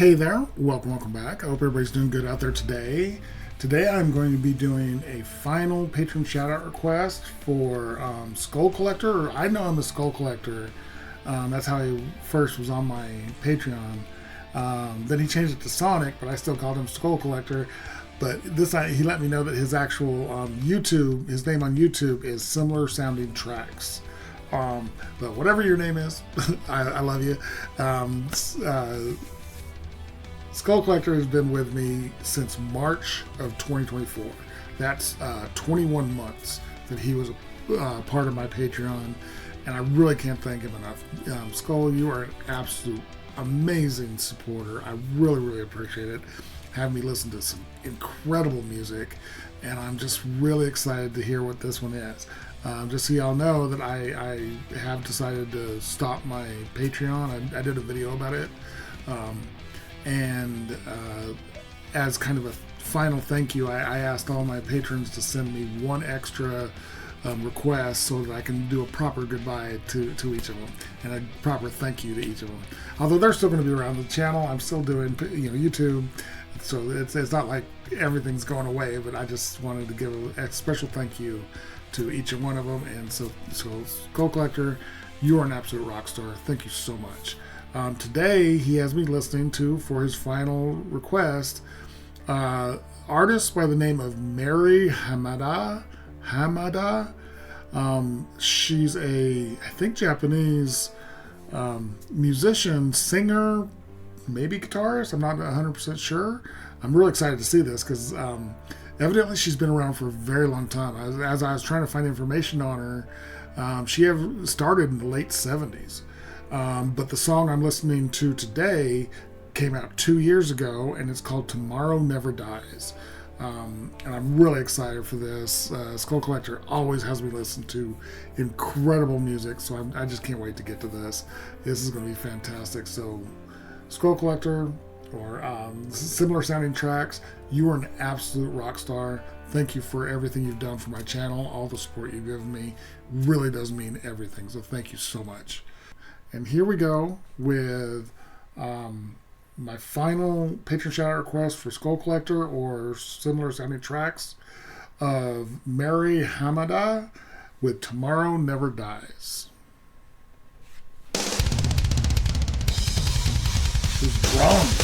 Hey there, welcome back. I hope everybody's doing good out there today. Today I'm going to be doing a final patron shout out request for Skull Collector, or I know him as Skull Collector. That's how he first was on my Patreon. Then he changed it to Sonic, but I still called him Skull Collector. But he let me know that his actual his name on YouTube is Similar Sounding Tracks. But whatever your name is, I love you. Skull Collector has been with me since March of 2024. That's 21 months that he was part of my Patreon, and I really can't thank him enough. Skull, you are an absolute amazing supporter. I really appreciate it. Have me listen to some incredible music, and I'm just really excited to hear what this one is. Just so y'all know that I have decided to stop my Patreon. I did a video about it. And as kind of a final thank you, I asked all my patrons to send me one extra request so that I can do a proper goodbye to each of them and a proper thank you to each of them. Although they're still going to be around the channel, I'm still doing YouTube, so it's not like everything's going away. But I just wanted to give a special thank you to each one of them. And so Skull Collector, you are an absolute rock star. Thank you so much. Today, he has me listening to, for his final request, artist by the name of Mary Hamada. She's I think, Japanese musician, singer, maybe guitarist. I'm not 100% sure. I'm really excited to see this because evidently she's been around for a very long time. As I was trying to find information on her, she started in the late 70s. But the song I'm listening to today came out 2 years ago, and it's called Tomorrow Never Dies. And I'm really excited for this. Skull Collector always has me listen to incredible music, so I just can't wait to get to this. This is going to be fantastic. So, Skull Collector, or Similar Sounding Tracks, you are an absolute rock star. Thank you for everything you've done for my channel. All the support you've given me really does mean everything, so thank you so much. And here we go with my final patron shout-out request for Skull Collector, or Similar Sounding Tracks, of Mary Hamada with Tomorrow Never Dies. These drums.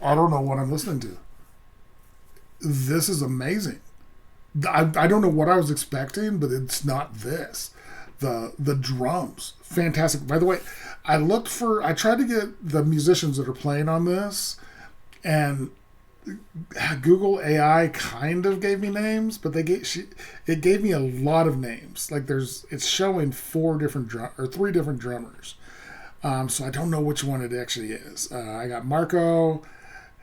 I don't know what I'm listening to. This is amazing. I don't know what I was expecting, but it's not this. The drums, fantastic. By the way, I tried to get the musicians that are playing on this, and Google AI kind of gave me names, but it gave me a lot of names. Like it's showing three different drummers. So I don't know which one it actually is. I got Marco,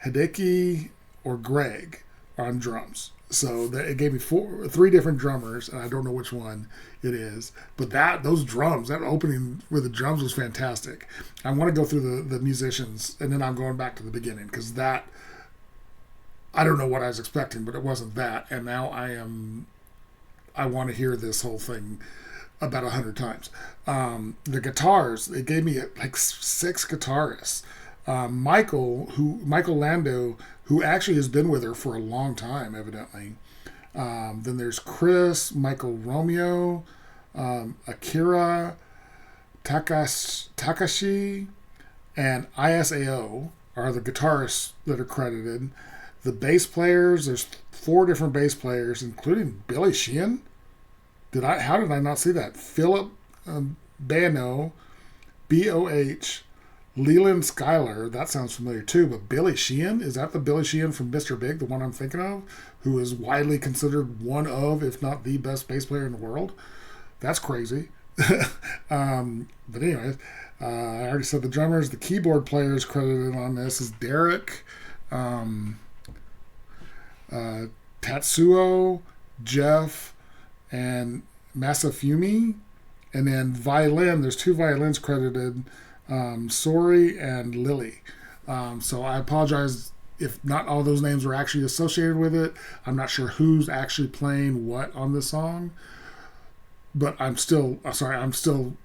Hideki, or Greg on drums. So it gave me three different drummers, and I don't know which one it is. But those drums, that opening with the drums was fantastic. I want to go through the musicians, and then I'm going back to the beginning, because I don't know what I was expecting, but it wasn't that. And now I want to hear this whole thing about 100 times. The guitars, it gave me like 6 guitarists. Michael Lando, who actually has been with her for a long time, evidently. Then there's Chris, Michael Romeo, Akira, Takashi, and ISAO are the guitarists that are credited. The bass players, there's 4 different bass players, including Billy Sheehan. How did I not see that? Philip Bano, BOH, Leland Schuyler, that sounds familiar too, but Billy Sheehan, is that the Billy Sheehan from Mr. Big, the one I'm thinking of, who is widely considered one of, if not the best bass player in the world? That's crazy. But anyways, I already said the drummers. The keyboard players credited on this is Derek, Tatsuo, Jeff, and Masafumi, and then violin. There's two violins credited, Sori and Lily. So I apologize if not all those names were actually associated with it. I'm not sure who's actually playing what on this song, but I'm still sorry. I'm still.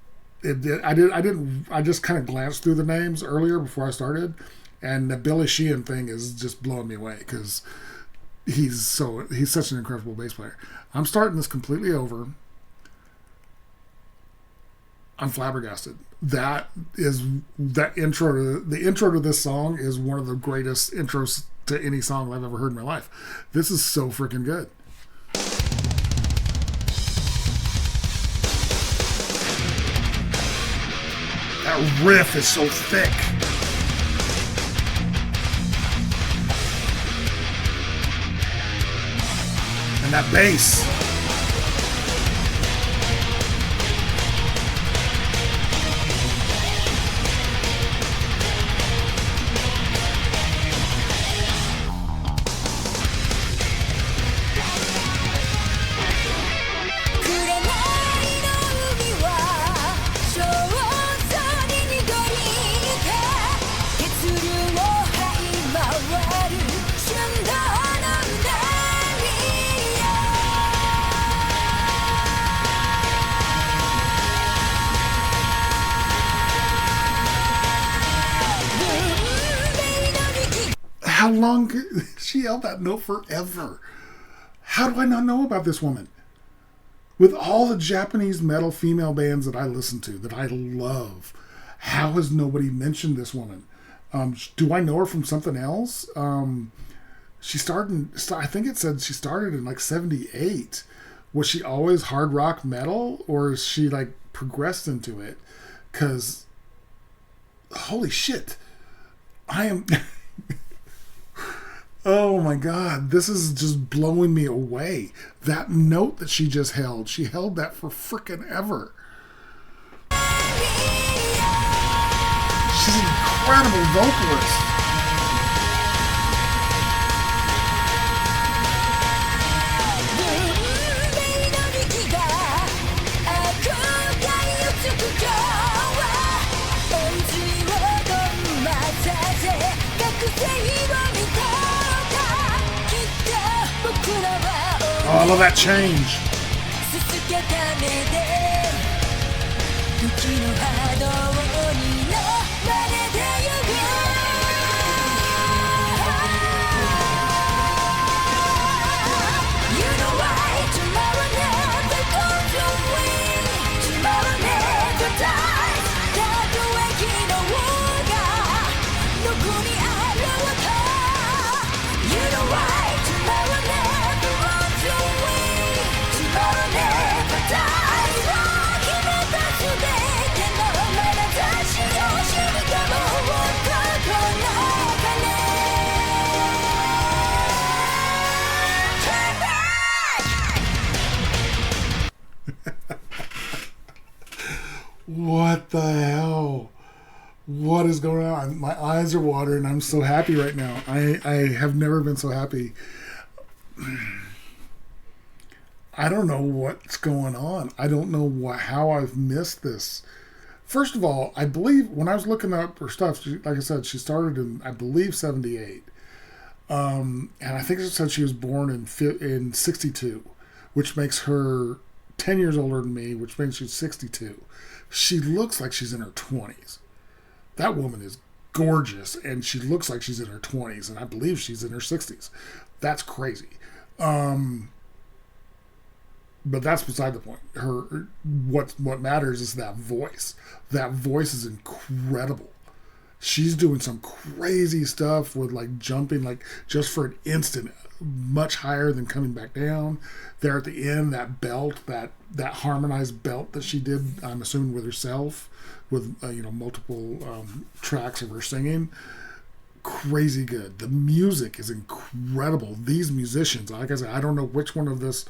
I just kind of glanced through the names earlier before I started, and the Billy Sheehan thing is just blowing me away because he's such an incredible bass player. I'm starting this completely over. I'm flabbergasted. The intro to this song is one of the greatest intros to any song I've ever heard in my life. This is so freaking good. That riff is so thick. And that bass. How long she held that note forever? How do I not know about this woman? With all the Japanese metal female bands that I listen to, that I love, how has nobody mentioned this woman? Do I know her from something else? She started, I think it said she started in like 78. Was she always hard rock metal, or is she like progressed into it? Because, holy shit, I am... Oh my God, this is just blowing me away. That note that she just held, she held that for frickin' ever. She's an incredible vocalist. Oh, I love that change. What the hell? What is going on? My eyes are watering. I'm so happy right now. I have never been so happy. I don't know what's going on. I don't know how I've missed this. First of all, I believe when I was looking up her stuff, like I said, she started in, I believe, 78. And I think it said she was born in 62, which makes her 10 years older than me, which means she's 62. She looks like she's in her 20s. That woman is gorgeous, and she looks like she's in her 20s, and I believe she's in her 60s. That's crazy. But that's beside the point. What matters is that voice. That voice is incredible. She's doing some crazy stuff with like jumping, like just for an instant, much higher than coming back down. There at the end, that belt, that harmonized belt that she did, I'm assuming with herself, with multiple tracks of her singing. Crazy good. The music is incredible. These musicians, like I said, I don't know which one of this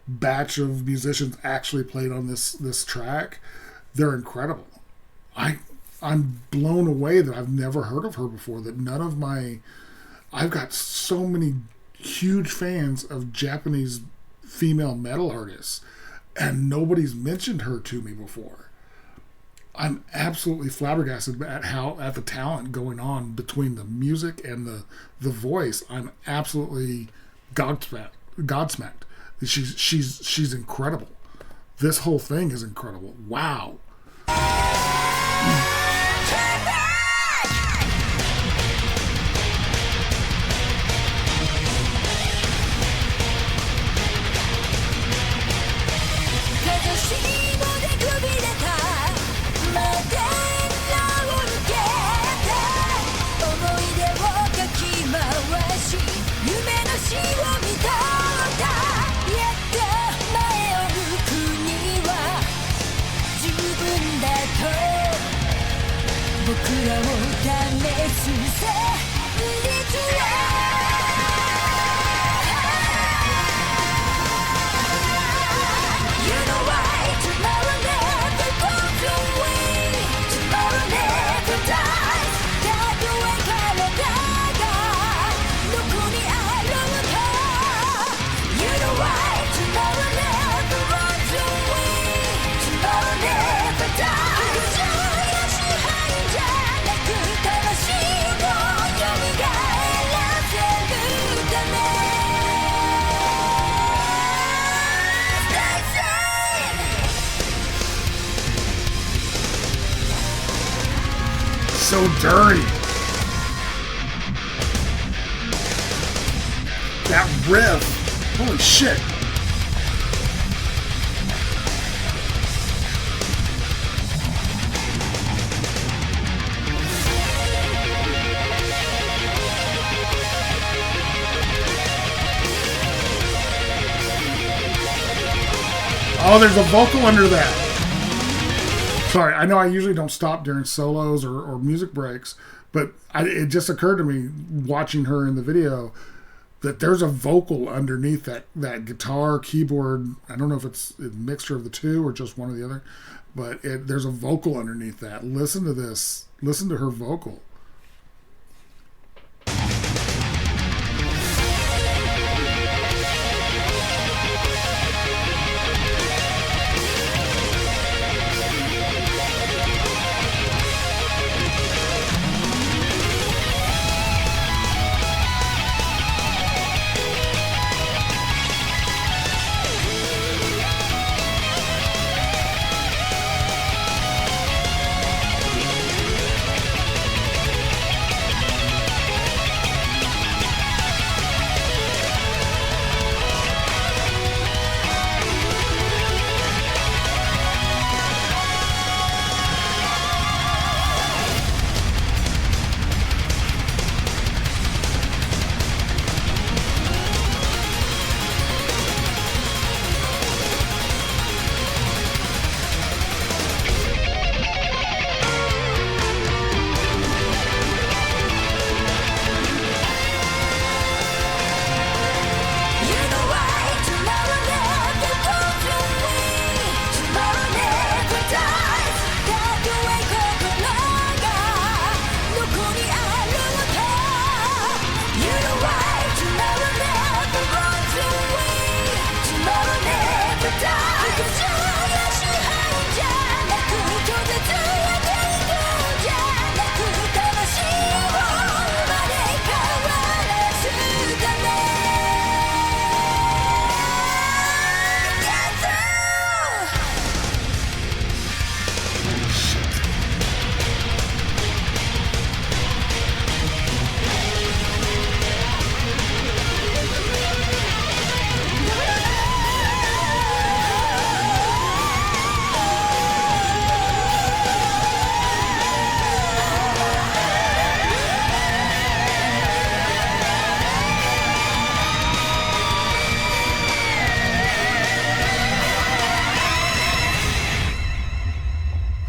batch of musicians actually played on this track. They're incredible. I'm blown away that I've never heard of her before. I've got so many huge fans of Japanese female metal artists, and nobody's mentioned her to me before. I'm absolutely flabbergasted at the talent going on between the music and the voice. I'm absolutely godsmacked. She's incredible. This whole thing is incredible. Wow. So dirty. That riff. Holy shit. Oh, there's a vocal under that. Sorry, I know I usually don't stop during solos or music breaks, but it just occurred to me watching her in the video that there's a vocal underneath that guitar, keyboard. I don't know if it's a mixture of the two or just one or the other, but there's a vocal underneath that. Listen to this. Listen to her vocal.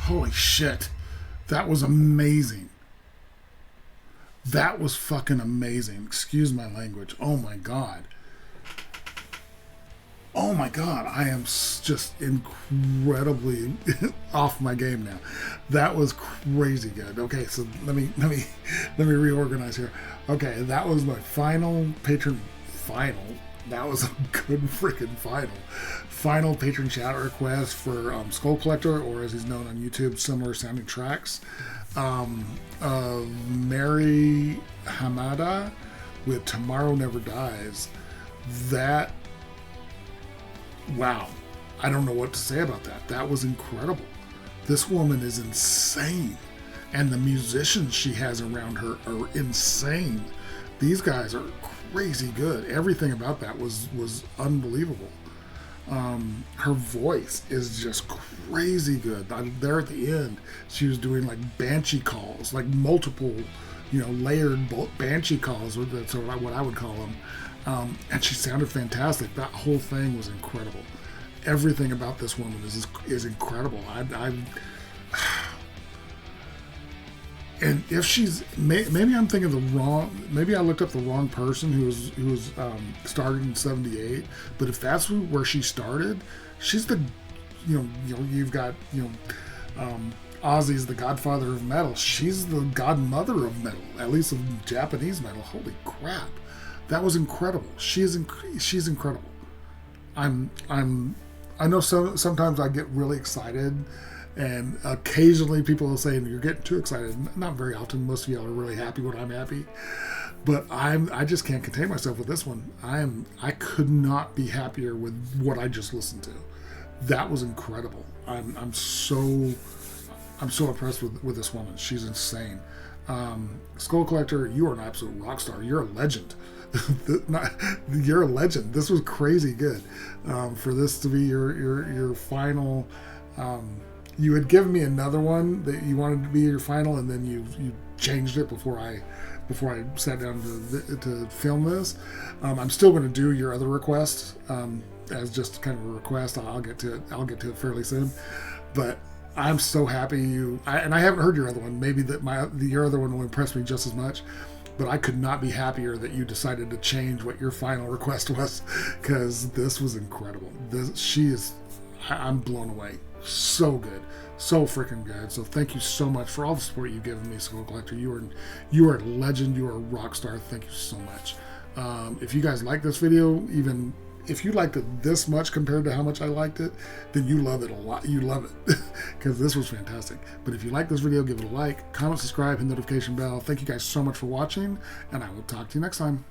Holy shit. That was amazing. That was fucking amazing. Excuse my language. Oh my God. Oh my God. I am just incredibly off my game now. That was crazy good. Okay, so let me reorganize here. Okay, that was my final That was a good freaking final. Final patron shout request for Skull Collector, or as he's known on YouTube, similar sounding tracks. Mary Hamada with Tomorrow Never Dies. That, wow. I don't know what to say about that. That was incredible. This woman is insane. And the musicians she has around her are insane. These guys are crazy good. Everything about that was unbelievable. Her voice is just crazy good. There at the end, she was doing like banshee calls, like multiple, layered banshee calls. That's what I would call them. And she sounded fantastic. That whole thing was incredible. Everything about this woman is incredible. And if she's, maybe I'm thinking maybe I looked up the wrong person who was started in '78. But if that's where she started, she's the, you've got Ozzy's the godfather of metal. She's the godmother of metal, at least of Japanese metal. Holy crap, that was incredible. She's incredible. I know sometimes I get really excited. And occasionally people will say, you're getting too excited. Not very often. Most of y'all are really happy when I'm happy. But I just can't contain myself with this one. I could not be happier with what I just listened to. That was incredible. I'm so impressed with this woman. She's insane. Skull Collector, you are an absolute rock star. You're a legend. You're a legend. This was crazy good. For this to be your final... you had given me another one that you wanted to be your final, and then you changed it before I sat down to film this. I'm still going to do your other request as just kind of a request. I'll get to it fairly soon, but I'm so happy and I haven't heard your other one. Maybe your other one will impress me just as much. But I could not be happier that you decided to change what your final request was, because this was incredible. I'm blown away. So good, so freaking good. So thank you so much for all the support you've given me, Skull Collector. You are a legend. You are a rock star. Thank you so much. If you guys like this video, even if you liked it this much compared to how much I liked it, then you love it a lot. You love it because this was fantastic. But if you like this video, give it a like, comment, subscribe, hit the notification bell. Thank you guys so much for watching, and I will talk to you next time.